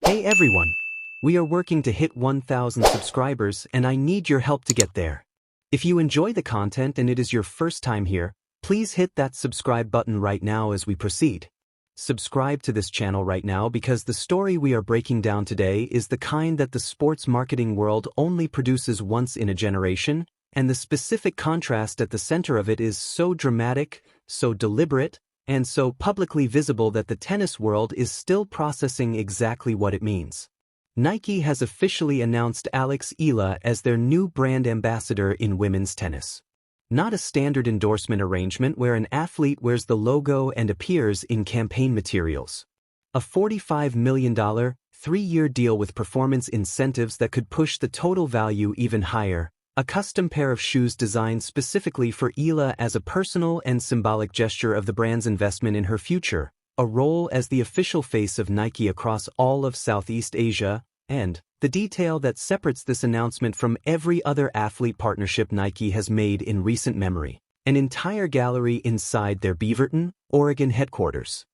Hey everyone! We are working to hit 1,000 subscribers and I need your help to get there. If you enjoy the content and it is your first time here, please hit that subscribe button right now as we proceed. Subscribe to this channel right now because the story we are breaking down today is the kind that the sports marketing world only produces once in a generation, and the specific contrast at the center of it is so dramatic, so deliberate, and so publicly visible that the tennis world is still processing exactly what it means. Nike has officially announced Alex EALA as their new brand ambassador in women's tennis. Not a standard endorsement arrangement where an athlete wears the logo and appears in campaign materials. A $45 million, three-year deal with performance incentives that could push the total value even higher. A custom pair of shoes designed specifically for EALA as a personal and symbolic gesture of the brand's investment in her future, a role as the official face of Nike across all of Southeast Asia, and the detail that separates this announcement from every other athlete partnership Nike has made in recent memory: an entire gallery inside their Beaverton, Oregon headquarters,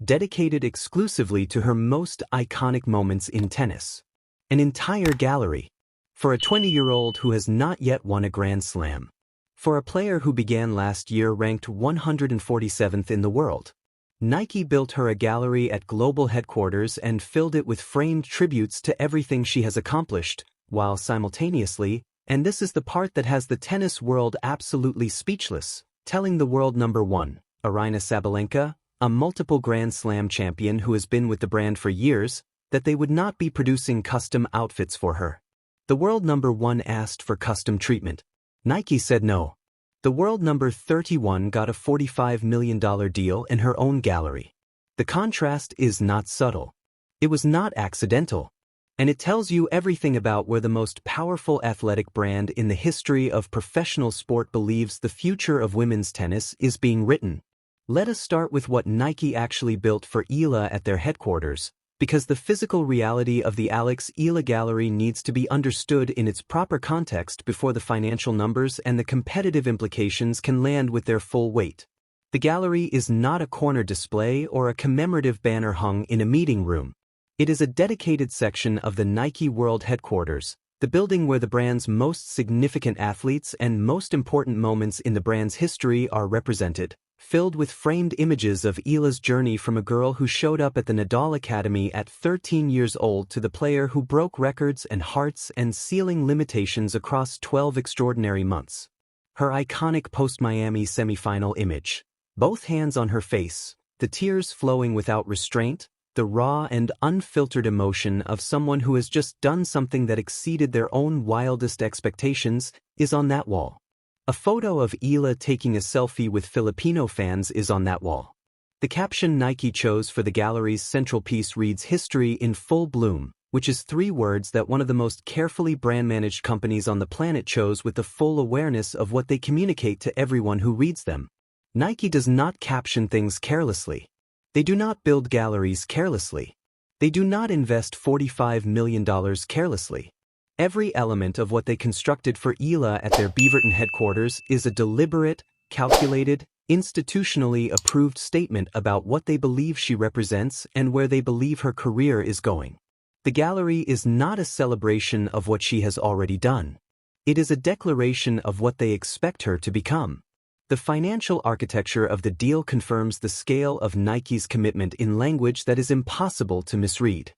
dedicated exclusively to her most iconic moments in tennis. An entire gallery. For a 20-year-old who has not yet won a Grand Slam. For a player who began last year ranked 147th in the world. Nike built her a gallery at global headquarters and filled it with framed tributes to everything she has accomplished, while simultaneously, and this is the part that has the tennis world absolutely speechless, telling the world number one, Aryna Sabalenka, a multiple Grand Slam champion who has been with the brand for years, that they would not be producing custom outfits for her. The world number one asked for custom treatment. Nike said no. The world number 31 got a $45 million deal in her own gallery. The contrast is not subtle. It was not accidental. And it tells you everything about where the most powerful athletic brand in the history of professional sport believes the future of women's tennis is being written. Let us start with what Nike actually built for EALA at their headquarters, because the physical reality of the Alex EALA gallery needs to be understood in its proper context before the financial numbers and the competitive implications can land with their full weight. The gallery is not a corner display or a commemorative banner hung in a meeting room. It is a dedicated section of the Nike World Headquarters, the building where the brand's most significant athletes and most important moments in the brand's history are represented, filled with framed images of EALA's journey from a girl who showed up at the Nadal Academy at 13 years old to the player who broke records and hearts and ceiling limitations across 12 extraordinary months. Her iconic post-Miami semifinal image. Both hands on her face, the tears flowing without restraint, the raw and unfiltered emotion of someone who has just done something that exceeded their own wildest expectations, is on that wall. A photo of EALA taking a selfie with Filipino fans is on that wall. The caption Nike chose for the gallery's central piece reads "History in Full Bloom," which is 3 words that one of the most carefully brand-managed companies on the planet chose with the full awareness of what they communicate to everyone who reads them. Nike does not caption things carelessly. They do not build galleries carelessly. They do not invest $45 million carelessly. Every element of what they constructed for EALA at their Beaverton headquarters is a deliberate, calculated, institutionally approved statement about what they believe she represents and where they believe her career is going. The gallery is not a celebration of what she has already done. It is a declaration of what they expect her to become. The financial architecture of the deal confirms the scale of Nike's commitment in language that is impossible to misread.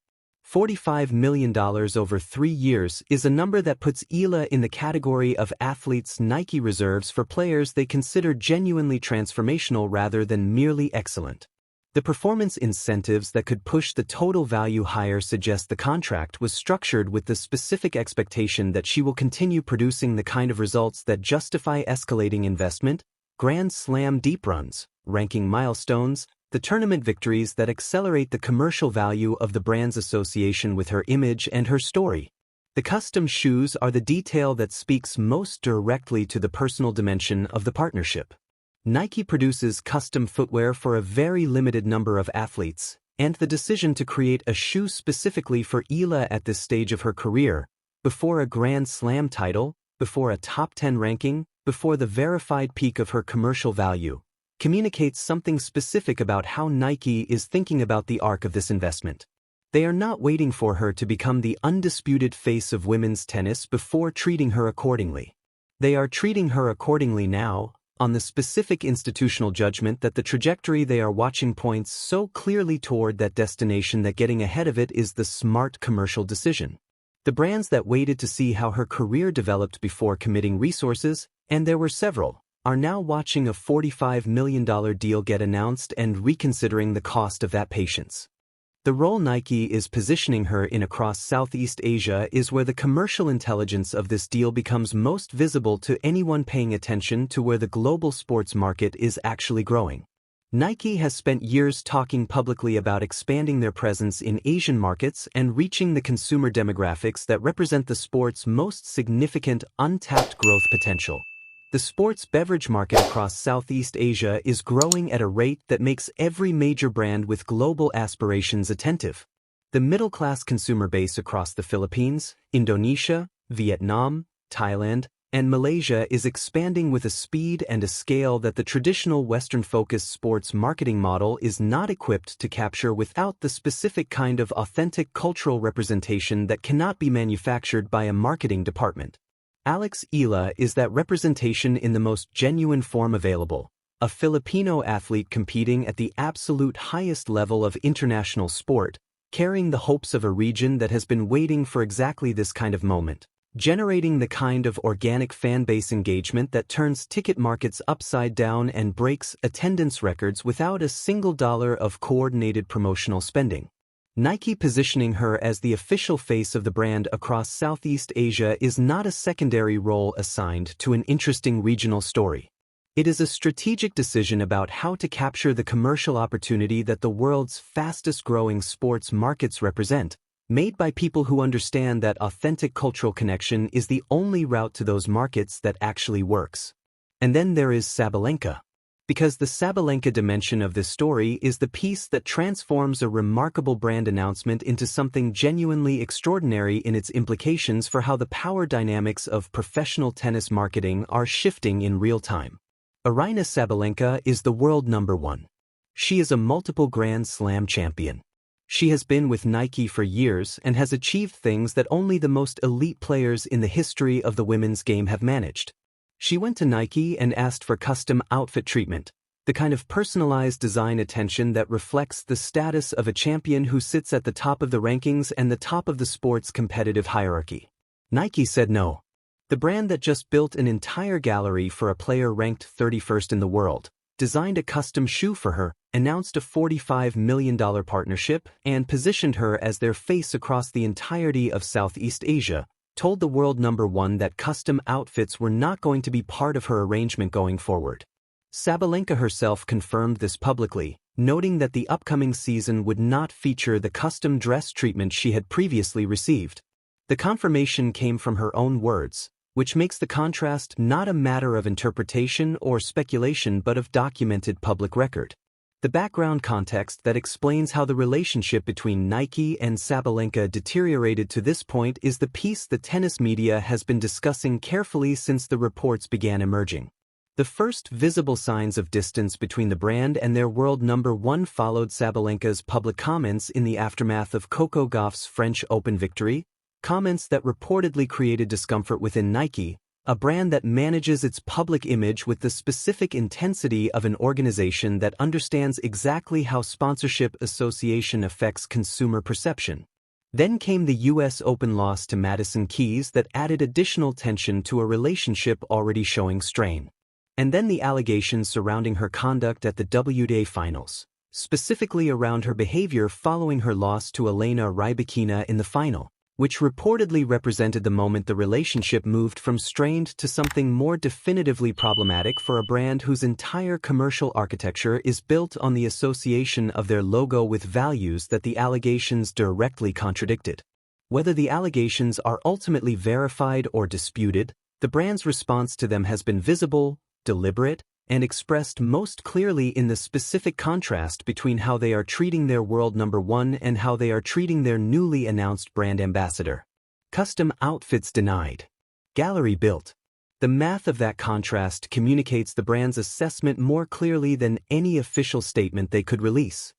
$45 million over 3 years is a number that puts EALA in the category of athletes Nike reserves for players they consider genuinely transformational rather than merely excellent. The performance incentives that could push the total value higher suggest the contract was structured with the specific expectation that she will continue producing the kind of results that justify escalating investment, Grand Slam deep runs, ranking milestones, the tournament victories that accelerate the commercial value of the brand's association with her image and her story. The custom shoes are the detail that speaks most directly to the personal dimension of the partnership. Nike produces custom footwear for a very limited number of athletes, and the decision to create a shoe specifically for EALA at this stage of her career, before a Grand Slam title, before a top 10 ranking, before the verified peak of her commercial value, communicates something specific about how Nike is thinking about the arc of this investment. They are not waiting for her to become the undisputed face of women's tennis before treating her accordingly. They are treating her accordingly now, on the specific institutional judgment that the trajectory they are watching points so clearly toward that destination that getting ahead of it is the smart commercial decision. The brands that waited to see how her career developed before committing resources, and there were several, are now watching a $45 million deal get announced and reconsidering the cost of that patience. The role Nike is positioning her in across Southeast Asia is where the commercial intelligence of this deal becomes most visible to anyone paying attention to where the global sports market is actually growing. Nike has spent years talking publicly about expanding their presence in Asian markets and reaching the consumer demographics that represent the sport's most significant untapped growth potential. The sports beverage market across Southeast Asia is growing at a rate that makes every major brand with global aspirations attentive. The middle-class consumer base across the Philippines, Indonesia, Vietnam, Thailand, and Malaysia is expanding with a speed and a scale that the traditional Western-focused sports marketing model is not equipped to capture without the specific kind of authentic cultural representation that cannot be manufactured by a marketing department. EALA is that representation in the most genuine form available, a Filipino athlete competing at the absolute highest level of international sport, carrying the hopes of a region that has been waiting for exactly this kind of moment, generating the kind of organic fan base engagement that turns ticket markets upside down and breaks attendance records without a single dollar of coordinated promotional spending. Nike positioning her as the official face of the brand across Southeast Asia is not a secondary role assigned to an interesting regional story. It is a strategic decision about how to capture the commercial opportunity that the world's fastest-growing sports markets represent, made by people who understand that authentic cultural connection is the only route to those markets that actually works. And then there is Sabalenka. Because the Sabalenka dimension of this story is the piece that transforms a remarkable brand announcement into something genuinely extraordinary in its implications for how the power dynamics of professional tennis marketing are shifting in real time. Aryna Sabalenka is the world #1. She is a multiple Grand Slam champion. She has been with Nike for years and has achieved things that only the most elite players in the history of the women's game have managed. She went to Nike and asked for custom outfit treatment, the kind of personalized design attention that reflects the status of a champion who sits at the top of the rankings and the top of the sport's competitive hierarchy. Nike said no. The brand that just built an entire gallery for a player ranked 31st in the world, designed a custom shoe for her, announced a $45 million partnership, and positioned her as their face across the entirety of Southeast Asia, told the world #1 that custom outfits were not going to be part of her arrangement going forward. Sabalenka herself confirmed this publicly, noting that the upcoming season would not feature the custom dress treatment she had previously received. The confirmation came from her own words, which makes the contrast not a matter of interpretation or speculation but of documented public record. The background context that explains how the relationship between Nike and Sabalenka deteriorated to this point is the piece the tennis media has been discussing carefully since the reports began emerging. The first visible signs of distance between the brand and their world #1 followed Sabalenka's public comments in the aftermath of Coco Gauff's French Open victory, comments that reportedly created discomfort within Nike, a brand that manages its public image with the specific intensity of an organization that understands exactly how sponsorship association affects consumer perception. Then came the US Open loss to Madison Keys that added additional tension to a relationship already showing strain. And then the allegations surrounding her conduct at the WTA finals, specifically around her behavior following her loss to Elena Rybakina in the final, which reportedly represented the moment the relationship moved from strained to something more definitively problematic for a brand whose entire commercial architecture is built on the association of their logo with values that the allegations directly contradicted. Whether the allegations are ultimately verified or disputed, the brand's response to them has been visible, deliberate, and expressed most clearly in the specific contrast between how they are treating their world #1 and how they are treating their newly announced brand ambassador. Custom outfits denied. Gallery built. The math of that contrast communicates the brand's assessment more clearly than any official statement they could release.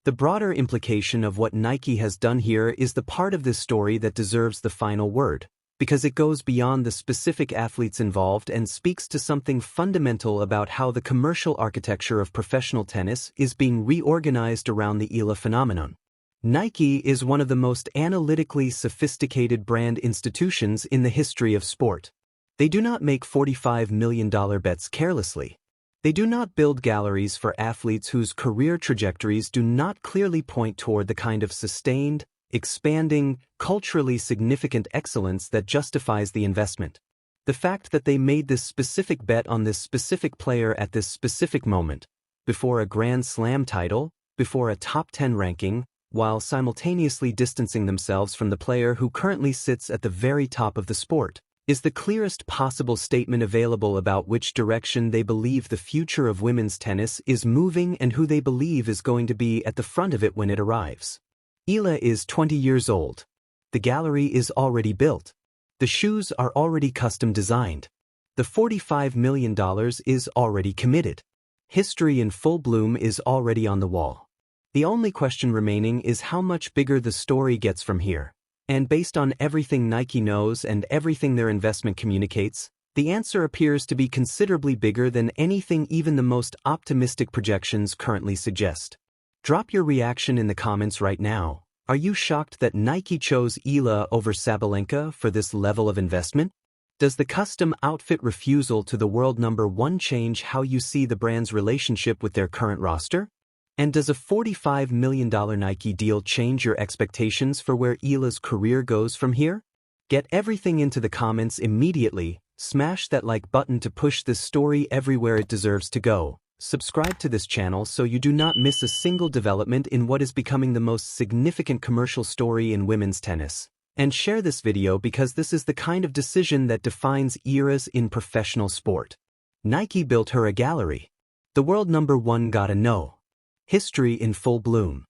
The broader implication of what Nike has done here is the part of this story that deserves the final word, because it goes beyond the specific athletes involved and speaks to something fundamental about how the commercial architecture of professional tennis is being reorganized around the EALA phenomenon. Nike is one of the most analytically sophisticated brand institutions in the history of sport. They do not make $45 million bets carelessly. They do not build galleries for athletes whose career trajectories do not clearly point toward the kind of sustained, expanding, culturally significant excellence that justifies the investment. The fact that they made this specific bet on this specific player at this specific moment, before a Grand Slam title, before a top 10 ranking, while simultaneously distancing themselves from the player who currently sits at the very top of the sport, is the clearest possible statement available about which direction they believe the future of women's tennis is moving and who they believe is going to be at the front of it when it arrives. EALA is 20 years old. The gallery is already built. The shoes are already custom designed. The $45 million is already committed. History in full bloom is already on the wall. The only question remaining is how much bigger the story gets from here. And based on everything Nike knows and everything their investment communicates, the answer appears to be considerably bigger than anything even the most optimistic projections currently suggest. Drop your reaction in the comments right now. Are you shocked that Nike chose EALA over Sabalenka for this level of investment? Does the custom outfit refusal to the world number one change how you see the brand's relationship with their current roster? And does a $45 million Nike deal change your expectations for where EALA's career goes from here? Get everything into the comments immediately, smash that like button to push this story everywhere it deserves to go, subscribe to this channel so you do not miss a single development in what is becoming the most significant commercial story in women's tennis, and share this video because this is the kind of decision that defines eras in professional sport. Nike built her a gallery. The world number one gotta know. History in full bloom.